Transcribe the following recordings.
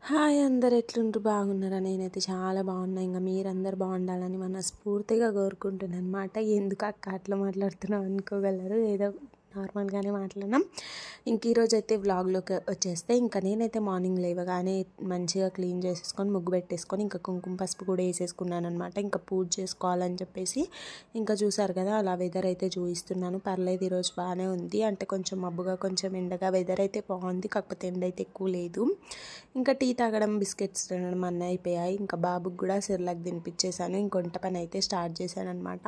Hi అందరు ఎట్లుంటారు బాగున్నారా? నేనైతే చాలా బాగున్నా. ఇంకా మీరందరూ బాగుండాలని మనస్ఫూర్తిగా కోరుకుంటున్నాను అనమాట. ఎందుకు అక్క అట్లా మాట్లాడుతున్నాం అనుకోగలరు, ఏదో నార్మల్గానే మాట్లాడినాం. ఇంక ఈరోజు అయితే వ్లాగ్లోకి వచ్చేస్తే ఇంకా నేనైతే మార్నింగ్ లేవగానే మంచిగా క్లీన్ చేసేసుకొని ముగ్గు పెట్టేసుకొని ఇంకా కుంకుమ పసుపు కూడా వేసేసుకున్నాను అనమాట. ఇంకా పూజ చేసుకోవాలని చెప్పేసి ఇంకా చూసారు కదా, అలా వెదర్ అయితే చూపిస్తున్నాను. పర్లేదు, ఈరోజు బాగానే ఉంది. అంటే కొంచెం మబ్బుగా కొంచెం ఎండగా వెదర్ అయితే బాగుంది, కాకపోతే ఎండ అయితే ఎక్కువ లేదు. ఇంకా టీ తాగడం బిస్కెట్స్ తినడం అన్నీ అయిపోయాయి. ఇంకా బాబుకి కూడా సిర్లాక్ తినిపించేసాను. ఇంక వంట పని అయితే స్టార్ట్ చేశాను అనమాట.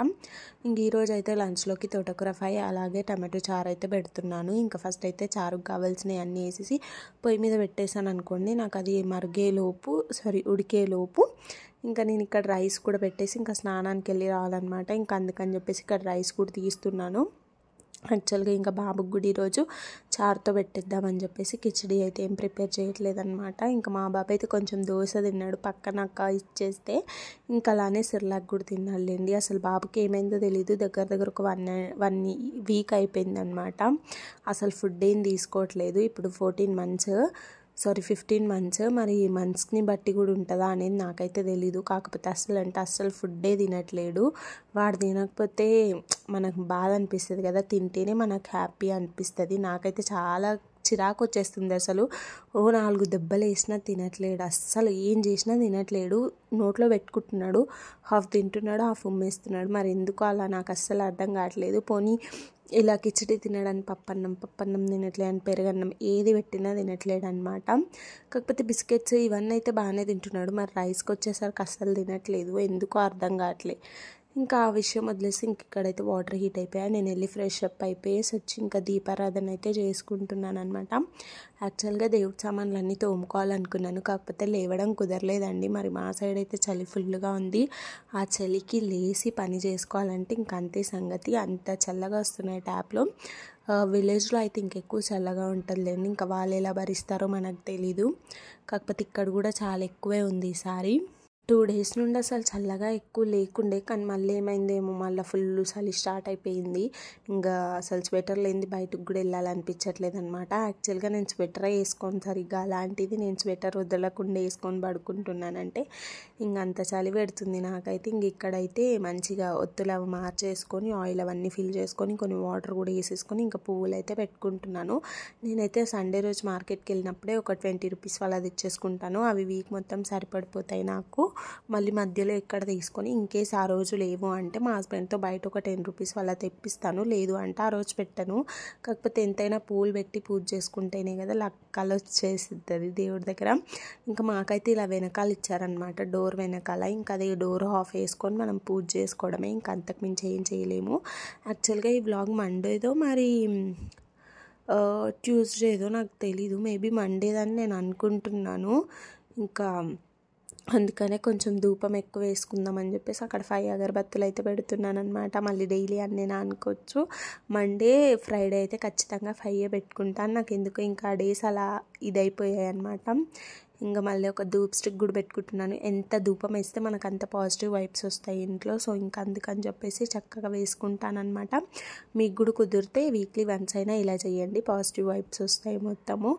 ఇంక ఈరోజు అయితే లంచ్లోకి తోటకూర ఫ్రై అలాగే టమాటో చారు అయితే పెడుతున్నాను. ఇంకా ఫస్ట్ అయితే చారుకు కావాల్సినవి అన్నీ వేసేసి పొయ్యి మీద పెట్టేశాను అనుకోండి. నాకు అది ఉడికేలోపు ఇంకా నేను ఇక్కడ రైస్ కూడా పెట్టేసి ఇంకా స్నానానికి వెళ్ళి రావాలన్నమాట. ఇంకా అందుకని చెప్పేసి ఇక్కడ రైస్ కూడా తీస్తున్నాను. యాక్చువల్గా ఇంకా బాబుకి కూడా ఈరోజు చారుతో పెట్టేద్దామని చెప్పేసి కిచిడి అయితే ఏం ప్రిపేర్ చేయట్లేదన్నమాట. ఇంకా మా బాబు అయితే కొంచెం దోశ తిన్నాడు, పక్కన అక్క ఇచ్చేస్తే ఇంకా అలానే సిర్లాక్ కూడా తిన్నాడులేండి. అసలు బాబుకి ఏమైందో తెలీదు, దగ్గర ఒక వన్ వీక్ అయిపోయిందనమాట. అసలు ఫుడ్ ఏం తీసుకోవట్లేదు. ఇప్పుడు 15 months. మరి ఈ మంత్స్ని బట్టి కూడా ఉంటుందా అనేది నాకైతే తెలీదు. కాకపోతే అస్సలు ఫుడ్డే తినట్లేడు. వాడు తినకపోతే మనకు బాధ అనిపిస్తుంది కదా, తింటేనే మనకు హ్యాపీ అనిపిస్తుంది. నాకైతే చాలా చిరాకు వచ్చేస్తుంది. అసలు 4 దెబ్బలు వేసినా తినట్లేడు, అస్సలు ఏం చేసినా తినట్లేడు. నోట్లో పెట్టుకుంటున్నాడు, హాఫ్ తింటున్నాడు, హాఫ్ ఉమ్మేస్తున్నాడు. మరి ఎందుకు అలా నాకు అస్సలు అర్థం కావట్లేదు. పోనీ ఇలా కిచడి తినడానికి పప్పన్నం తినట్లే అని పెరుగన్నం ఏది పెట్టినా తినట్లేడు అనమాట. కాకపోతే బిస్కెట్స్ ఇవన్నీ అయితే బాగానే తింటున్నాడు. మరి రైస్కి వచ్చేసరికి అస్సలు తినట్లేదు, ఎందుకో అర్థం కావట్లేదు. ఇంకా ఆ విషయం వదిలేసి ఇంక ఇక్కడైతే వాటర్ హీట్ అయిపోయాయి. నేను వెళ్ళి ఫ్రెష్ అప్ అయిపోయేసి వచ్చి ఇంకా దీపారాధన అయితే చేసుకుంటున్నాను అనమాట. యాక్చువల్గా దేవుడి సామాన్లు అన్నీ తోముకోవాలనుకున్నాను, కాకపోతే లేవడం కుదరలేదండి. మరి మా సైడ్ అయితే చలి ఫుల్గా ఉంది. ఆ చలికి లేచి పని చేసుకోవాలంటే ఇంక అంతే సంగతి. అంత చల్లగా వస్తున్నాయి ట్యాప్లో. విలేజ్లో అయితే ఇంకెక్కువ చల్లగా ఉంటుందిలేండి. ఇంకా వాళ్ళు ఎలా భరిస్తారో మనకు తెలీదు. కాకపోతే ఇక్కడ కూడా చాలా ఎక్కువే ఉంది ఈసారి. 2 days నుండి అసలు చల్లగా ఎక్కువ లేకుండే, కానీ మళ్ళీ ఏమైందేమో మళ్ళీ ఫుల్ చలి స్టార్ట్ అయిపోయింది. ఇంకా అసలు స్వెటర్ లేనిది బయటకు కూడా వెళ్ళాలనిపించట్లేదు అనమాట. యాక్చువల్గా నేను స్వెటరే వేసుకోను సరిగ్గా, అలాంటిది నేను స్వెటర్ వదలకుండా వేసుకొని పడుకుంటున్నానంటే ఇంకంత చలి పెడుతుంది నాకైతే. ఇంక ఇక్కడైతే మంచిగా ఒత్తులు అవి మార్చేసుకొని ఆయిల్ అవన్నీ ఫిల్ చేసుకొని కొన్ని వాటర్ కూడా వేసేసుకొని ఇంకా పువ్వులు అయితే పెట్టుకుంటున్నాను. నేనైతే సండే రోజు మార్కెట్కి వెళ్ళినప్పుడే ఒక 20 rupees వాళ్ళది ఇచ్చేసుకుంటాను. అవి వీక్ మొత్తం సరిపడిపోతాయి నాకు. మళ్ళీ మధ్యలో ఎక్కడ తీసుకొని ఇన్కేస్ ఆ రోజు లేవు అంటే మా హస్బెండ్తో బయట ఒక 10 rupees వాళ్ళ తెప్పిస్తాను. లేదు అంటే ఆ రోజు పెట్టను. కాకపోతే ఎంతైనా పూలు పెట్టి పూజ చేసుకుంటేనే కదా లక్కలు వచ్చేస్తుంది దేవుడి దగ్గర. ఇంకా మాకైతే ఇలా వెనకాల ఇచ్చారనమాట, డోర్ వెనకాల. ఇంకా అదే డోర్ ఆఫ్ వేసుకొని మనం పూజ చేసుకోవడమే, ఇంకా అంతకుమించి ఏం చేయలేము. యాక్చువల్గా ఈ వ్లాగ్ మండేదో మరి ట్యూస్డేదో నాకు తెలీదు, మేబీ మండేదని నేను అనుకుంటున్నాను. ఇంకా అందుకనే కొంచెం ధూపం ఎక్కువ వేసుకుందామని చెప్పేసి అక్కడ 5 అగరబత్తులు అయితే పెడుతున్నాను అనమాట. మళ్ళీ డైలీ అని నేను అనుకోవచ్చు. మండే ఫ్రైడే అయితే ఖచ్చితంగా 5 పెట్టుకుంటాను. నాకు ఎందుకు ఇంకా డేస్ అలా ఇదైపోయాయి అనమాట. ఇంకా మళ్ళీ ఒక ధూప్ స్టిక్ కూడా పెట్టుకుంటున్నాను. ఎంత ధూపం వేస్తే మనకు అంత పాజిటివ్ వైబ్స్ వస్తాయి ఇంట్లో. సో ఇంకా అందుకని చెప్పేసి చక్కగా వేసుకుంటానమాట. మీకు కూడా కుదిరితే వీక్లీ వన్స్ అయినా ఇలా చేయండి, పాజిటివ్ వైబ్స్ వస్తాయి మొత్తము.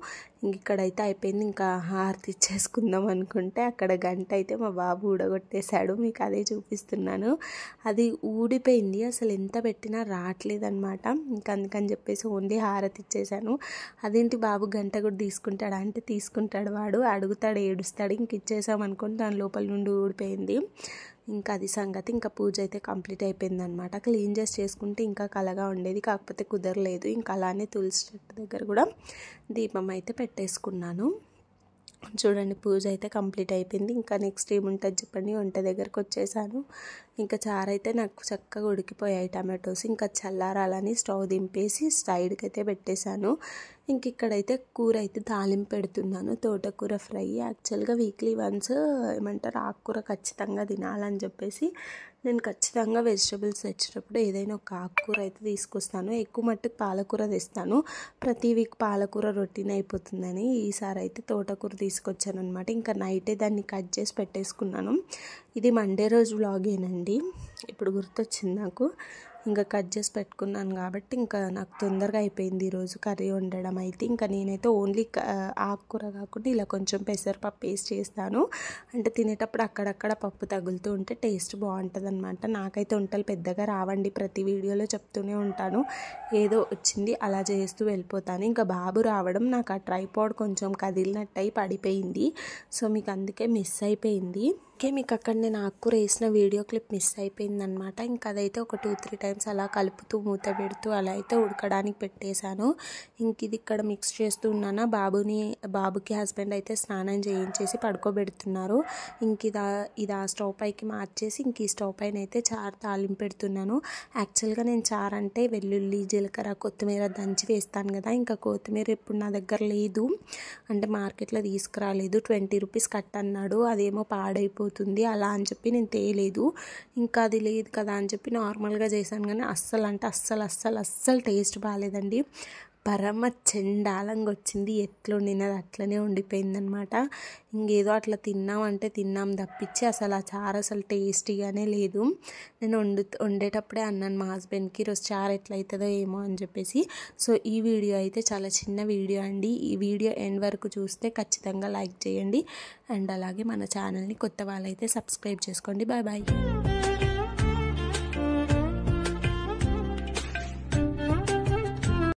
ఇంక ఇక్కడైతే అయిపోయింది. ఇంకా హారతి ఇచ్చేసుకుందాం అనుకుంటే అక్కడ గంట అయితే మా బాబు ఊడగొట్టేశాడు. మీకు అదే చూపిస్తున్నాను. అది ఊడిపోయింది, అసలు ఎంత పెట్టినా రావట్లేదన్నమాట. ఇంకా అందుకని చెప్పేసి ఓన్లీ హారతి ఇచ్చేసాను. అదేంటి బాబు గంట కూడా తీసుకుంటాడా అంటే తీసుకుంటాడు. వాడు అడుగుతాడు, ఏడుస్తాడు. ఇంక ఇచ్చేసామనుకోండి దాని లోపల నుండి ఊడిపోయింది. ఇంకా అది సంగతి. ఇంకా పూజ అయితే కంప్లీట్ అయిపోయింది అనమాట. క్లీన్ చేసుకుంటే ఇంకా కలగా ఉండేది, కాకపోతే కుదరలేదు. ఇంకా అలానే తులసి చెట్టు దగ్గర కూడా దీపం అయితే పెట్టేసుకున్నాను. చూడండి, పూజ అయితే కంప్లీట్ అయిపోయింది. ఇంకా నెక్స్ట్ ఏముంటుంది చెప్పండి, వంట దగ్గరకు వచ్చేసాను. ఇంకా చారు అయితే నాకు చక్కగా ఉడికిపోయాయి టమాటోస్. ఇంకా చల్లారాలని స్టవ్ దింపేసి సైడ్కి అయితే పెట్టేశాను. ఇంక ఇక్కడైతే కూర అయితే తాలింపు పెడుతున్నాను, తోటకూర ఫ్రై. యాక్చువల్గా వీక్లీ వన్స్ ఆకుకూర ఖచ్చితంగా తినాలని చెప్పేసి నేను ఖచ్చితంగా వెజిటబుల్స్ తెచ్చినప్పుడు ఏదైనా ఒక ఆకుకూర అయితే తీసుకొస్తాను. ఎక్కువ మట్టుకు పాలకూర తెస్తాను. ప్రతి వీక్ పాలకూర రొటీన్ అయిపోతుందని ఈసారి అయితే తోటకూర తీసుకొచ్చాను అనమాట. ఇంకా నైటే దాన్ని కట్ చేసి పెట్టేసుకున్నాను. ఇది మండే రోజు వ్లాగేనండి, ఇప్పుడు గుర్తొచ్చింది నాకు. ఇంకా కట్ చేసి పెట్టుకున్నాను కాబట్టి ఇంకా నాకు తొందరగా అయిపోయింది ఈరోజు కర్రీ వండడం అయితే. ఇంకా నేనైతే ఓన్లీ ఆకుకూర కాకుండా ఇలా కొంచెం పెసరపప్పు వేసి చేస్తాను. అంటే తినేటప్పుడు అక్కడక్కడ పప్పు తగులుతూ ఉంటే టేస్ట్ బాగుంటుంది అనమాట. నాకైతే వంటలు పెద్దగా రావండి, ప్రతి వీడియోలో చెప్తూనే ఉంటాను, ఏదో వచ్చింది అలా చేస్తూ వెళ్ళిపోతాను. ఇంకా బాబు రావడం నాకు ఆ ట్రైపాడ్ కొంచెం కదిలినట్టు అయి పడిపోయింది. సో మీకు అందుకే మిస్ అయిపోయింది. మీకు అక్కడ నేను ఆకుకూర వేసిన వీడియో క్లిప్ మిస్ అయిపోయిందనమాట. ఇంకా అదైతే ఒక 2-3 టైమ్స్ అలా కలుపుతూ మూత పెడుతూ అలా అయితే ఉడకడానికి పెట్టేశాను. ఇంక ఇది ఇక్కడ మిక్స్ చేస్తూ ఉన్నాను. బాబుకి హస్బెండ్ అయితే స్నానం చేయించేసి పడుకోబెడుతున్నారు. ఇంక ఇది ఆ స్టవ్ పైకి మార్చేసి ఇంక ఈ స్టవ్ పైన అయితే చారు తాలింపు పెడుతున్నాను. యాక్చువల్గా నేను చారు అంటే వెల్లుల్లి, జీలకర్ర, కొత్తిమీర దంచి వేస్తాను కదా. ఇంకా కొత్తిమీర ఇప్పుడు నా దగ్గర లేదు, అంటే మార్కెట్లో తీసుకురాలేదు. 20 రూపీస్ కట్ అన్నాడు, అదేమో పాడైపోతుంది అలా అని చెప్పి నేను తేలేదు. ఇంకా అది లేదు కదా అని చెప్పి నార్మల్గా చేశాను, కానీ అస్సలు టేస్ట్ బాగాలేదండి. పరమ చెండాలంగా వచ్చింది. ఎట్లుండినది అట్లనే ఉండిపోయిందనమాట. ఇంకేదో అట్లా తిన్నాం తప్పించి అసలు ఆ చారు అసలు టేస్టీగానే లేదు. నేను వండేటప్పుడే అన్నాను మా హస్బెండ్కి, ఈరోజు చారు ఎట్లయితుందో ఏమో అని చెప్పేసి. సో ఈ వీడియో అయితే చాలా చిన్న వీడియో అండి. ఈ వీడియో ఎండ్ వరకు చూస్తే ఖచ్చితంగా లైక్ చేయండి, అండ్ అలాగే మన ఛానల్ని కొత్త వాళ్ళైతే సబ్స్క్రైబ్ చేసుకోండి. Bye bye.